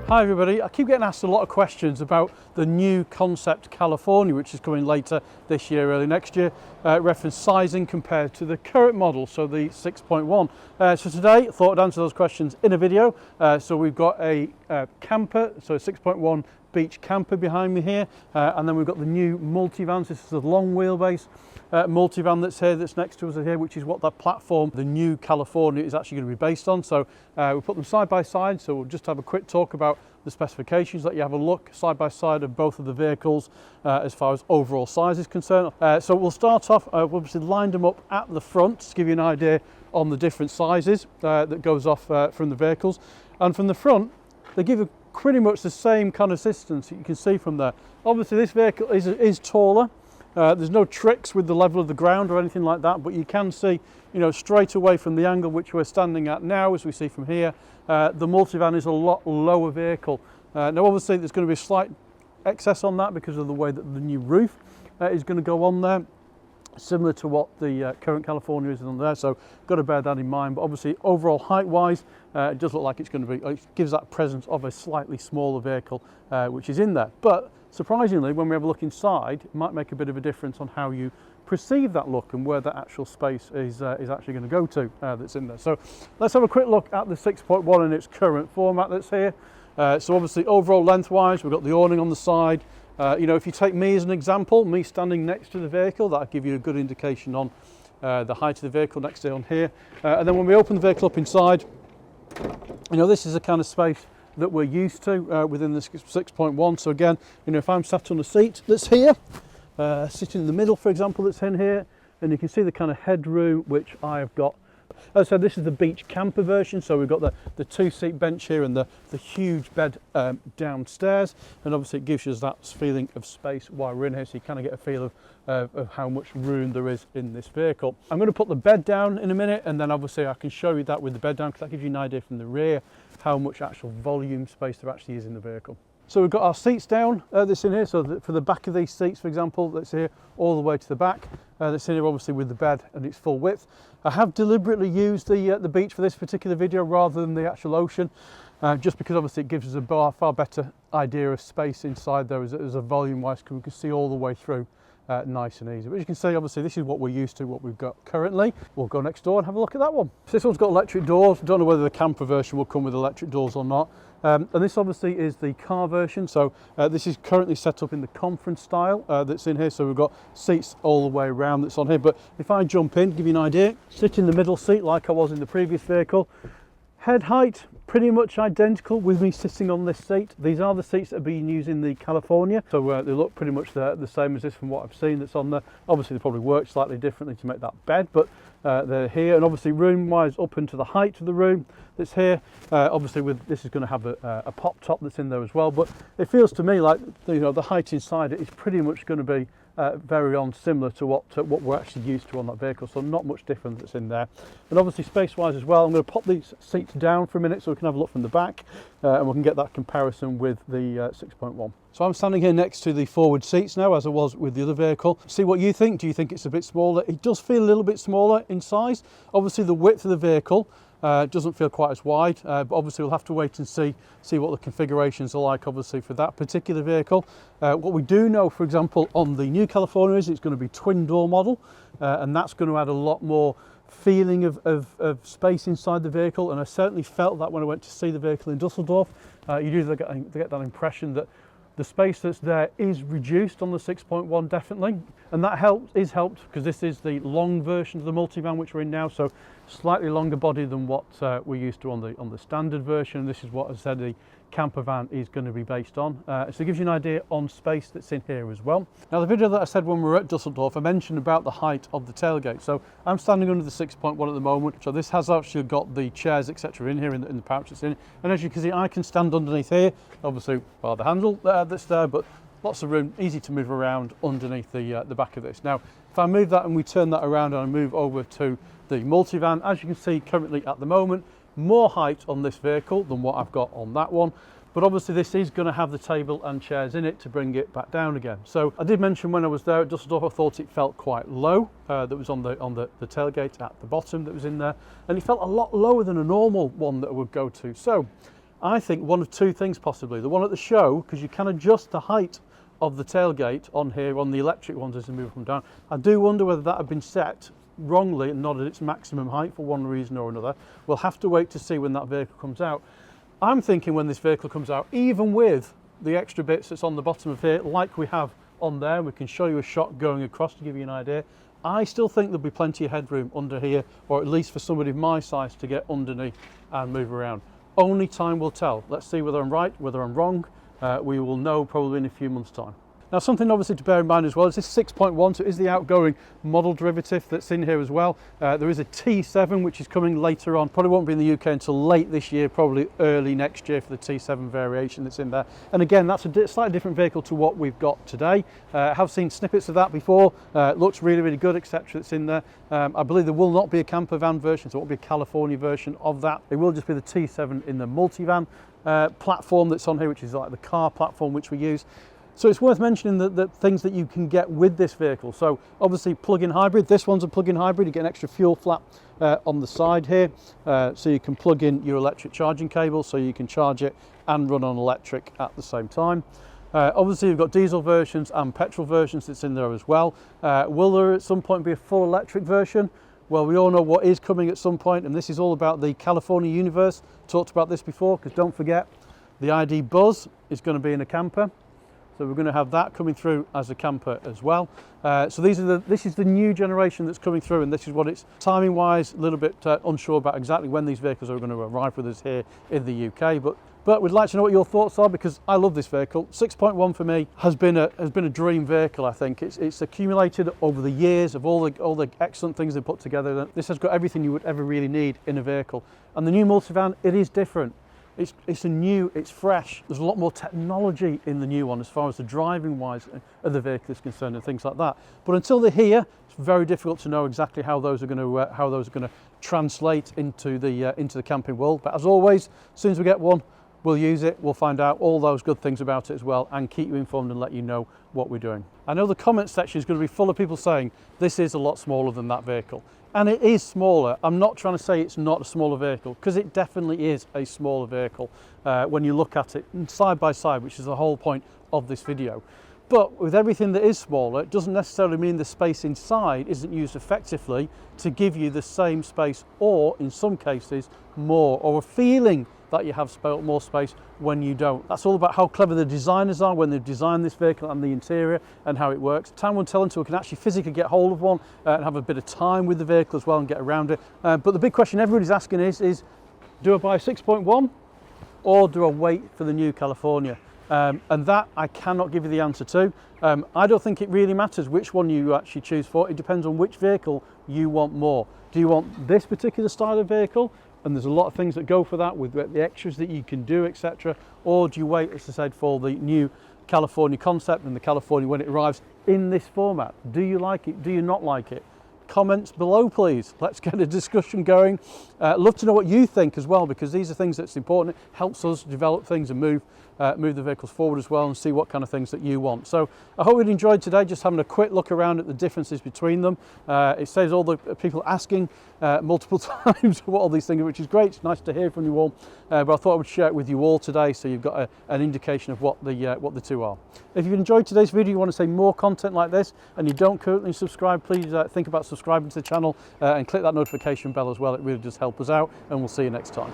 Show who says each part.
Speaker 1: Hi everybody, I keep getting asked a lot of questions about the new concept California, which is coming later this year, early next year, reference sizing compared to the current model, so the 6.1. So today I thought I'd answer those questions in a video. So we've got a camper, so a 6.1 beach camper behind me here, and then we've got the new multivans. This is the long wheelbase multivan that's here, that's next to us here, which is what that platform, the new California, is actually going to be based on. So we put them side by side, so we'll just have a quick talk about the specifications, let you have a look side by side of both of the vehicles as far as overall size is concerned. So we'll start off, we've obviously lined them up at the front to give you an idea on the different sizes that goes off from the vehicles. And from the front, they give you pretty much the same kind of distance that you can see from there. Obviously this vehicle is taller. There's no tricks with the level of the ground or anything like that, but you can see, you know, straight away from the angle which we're standing at now, as we see from here, the multivan is a lot lower vehicle. Now obviously there's going to be a slight excess on that because of the way that the new roof is going to go on there, similar to what the current California is on there, so got to bear that in mind. But obviously overall height wise, it does look like it's going to be, it gives that presence of a slightly smaller vehicle which is in there. But surprisingly, when we have a look inside, it might make a bit of a difference on how you perceive that look and where that actual space is actually going to go to that's in there. So let's have a quick look at the 6.1 in its current format that's here. So obviously overall lengthwise, we've got the awning on the side. You know, if you take me as an example, me standing next to the vehicle, that'll give you a good indication on the height of the vehicle next to on here. And then when we open the vehicle up inside, you know, this is the kind of space that we're used to within the 6.1. So again, you know, if I'm sat on a seat that's here, sitting in the middle, for example, that's in here, and you can see the kind of headroom which I have got. As I said, this is the beach camper version, so we've got the two-seat bench here and the huge bed downstairs, and obviously it gives us that feeling of space while we're in here, so you kind of get a feel of how much room there is in this vehicle. I'm going to put the bed down in a minute, and then obviously I can show you that with the bed down, because that gives you an idea from the rear how much actual volume space there actually is in the vehicle. So we've got our seats down that's in here, so for the back of these seats, for example, that's here all the way to the back, that's in here obviously with the bed and its full width. I have deliberately used the beach for this particular video rather than the actual ocean, just because obviously it gives us a far better idea of space inside there as a volume wise, because we can see all the way through nice and easy. But as you can see, obviously this is what we're used to, what we've got currently. We'll go next door and have a look at that one. So this one's got electric doors. Don't know whether the camper version will come with electric doors or not. And this obviously is the car version, so this is currently set up in the conference style that's in here, so we've got seats all the way around that's on here. But if I jump in, give you an idea, sit in the middle seat like I was in the previous vehicle. Head height pretty much identical with me sitting on this seat. These are the seats that are being used in the California, so they look pretty much the same as this from what I've seen that's on there. Obviously they probably work slightly differently to make that bed, but they're here. And obviously room wise, up into the height of the room that's here, obviously with this is going to have a pop top that's in there as well, but it feels to me like, you know, the height inside it is pretty much going to be very similar to what we're actually used to on that vehicle, so not much different that's in there. And obviously space wise as well, I'm going to pop these seats down for a minute so we can have a look from the back and we can get that comparison with the 6.1. So I'm standing here next to the forward seats now, as I was with the other vehicle. See what you think. Do you think it's a bit smaller? It does feel a little bit smaller in size. Obviously the width of the vehicle doesn't feel quite as wide, but obviously we'll have to wait and see what the configurations are like obviously for that particular vehicle. What we do know, for example, on the new California is it's going to be twin door model, and that's going to add a lot more feeling of space inside the vehicle, and I certainly felt that when I went to see the vehicle in Dusseldorf. You do get that impression that the space that's there is reduced on the 6.1 definitely, and that helped because this is the long version of the multivan which we're in now, so slightly longer body than what we're used to on the standard version. And this is what I said the camper van is going to be based on, so it gives you an idea on space that's in here as well. Now the video that I said when we were at Dusseldorf, I mentioned about the height of the tailgate. So I'm standing under the 6.1 at the moment, so this has actually got the chairs etc in here in the pouch that's in it, and as you can see I can stand underneath here, obviously the handle that's there, but lots of room, easy to move around underneath the back of this. Now if I move that and we turn that around and I move over to the multivan, as you can see currently at the moment, more height on this vehicle than what I've got on that one, but obviously this is going to have the table and chairs in it to bring it back down again. So I did mention when I was there at Dusseldorf I thought it felt quite low, that was on the tailgate at the bottom that was in there, and it felt a lot lower than a normal one that I would go to. So I think one of two things possibly. The one at the show, because you can adjust the height of the tailgate on here, on the electric ones as they move them down. I do wonder whether that had been set wrongly and not at its maximum height for one reason or another. We'll have to wait to see when that vehicle comes out. I'm thinking when this vehicle comes out, even with the extra bits that's on the bottom of here, like we have on there, we can show you a shot going across to give you an idea. I still think there'll be plenty of headroom under here, or at least for somebody of my size to get underneath and move around. Only time will tell. Let's see whether I'm right, whether I'm wrong. We will know probably in a few months' time. Now, something obviously to bear in mind as well is this 6.1, so it is the outgoing model derivative that's in here as well. There is a T7 which is coming later on, probably won't be in the UK until late this year, probably early next year for the T7 variation that's in there. And again, that's a slightly different vehicle to what we've got today. I have seen snippets of that before, looks really, really good, etc. It's in there. I believe there will not be a camper van version, so it won't be a California version of that. It will just be the T7 in the multivan platform that's on here, which is like the car platform which we use. So it's worth mentioning the things that you can get with this vehicle. So obviously plug-in hybrid, this one's a plug-in hybrid, you get an extra fuel flap on the side here. So you can plug in your electric charging cable so you can charge it and run on electric at the same time. Obviously you've got diesel versions and petrol versions that's in there as well. Will there at some point be a full electric version? Well, we all know what is coming at some point, and this is all about the California universe. Talked about this before, because don't forget, the ID Buzz is going to be in a camper. So we're going to have that coming through as a camper as well. So this is the new generation that's coming through, and this is what it's timing wise, a little bit unsure about exactly when these vehicles are going to arrive with us here in the UK. But we'd like to know what your thoughts are, because I love this vehicle. 6.1 for me has been a dream vehicle. I think it's accumulated over the years of all the excellent things they put together. This has got everything you would ever really need in a vehicle. And the new multivan, it is different. It's new, it's fresh. There's a lot more technology in the new one as far as the driving wise of the vehicle is concerned and things like that. But until they're here, it's very difficult to know exactly how those are going to translate into the camping world. But as always, as soon as we get one, we'll use it, we'll find out all those good things about it as well, and keep you informed and let you know what we're doing. I know the comment section is going to be full of people saying this is a lot smaller than that vehicle. And it is smaller. I'm not trying to say it's not a smaller vehicle, because it definitely is a smaller vehicle when you look at it side by side, which is the whole point of this video. But with everything that is smaller, it doesn't necessarily mean the space inside isn't used effectively to give you the same space, or in some cases more, or a feeling that you have more space when you don't. That's all about how clever the designers are when they've designed this vehicle and the interior and how it works. Time will tell until we can actually physically get hold of one and have a bit of time with the vehicle as well and get around it. But the big question everybody's asking is do I buy a 6.1 or do I wait for the new California? And that I cannot give you the answer to. I don't think it really matters which one you actually choose for. It depends on which vehicle you want more. Do you want this particular style of vehicle? And there's a lot of things that go for that with the extras that you can do, etc. Or do you wait, as I said, for the new California concept and the California when it arrives in this format? Do you like it? Do you not like it? Comments below, please. Let's get a discussion going. Love to know what you think as well, because these are things that's important. It helps us develop things and move the vehicles forward as well, and see what kind of things that you want. So I hope you'd enjoyed today, just having a quick look around at the differences between them. It saves all the people asking multiple times what all these things are, which is great. It's nice to hear from you all. But I thought I would share it with you all today, so you've got an indication of what the two are. If you've enjoyed today's video, you want to see more content like this, and you don't currently subscribe, please think about subscribing to the channel and click that notification bell as well. It really does help us out, and we'll see you next time.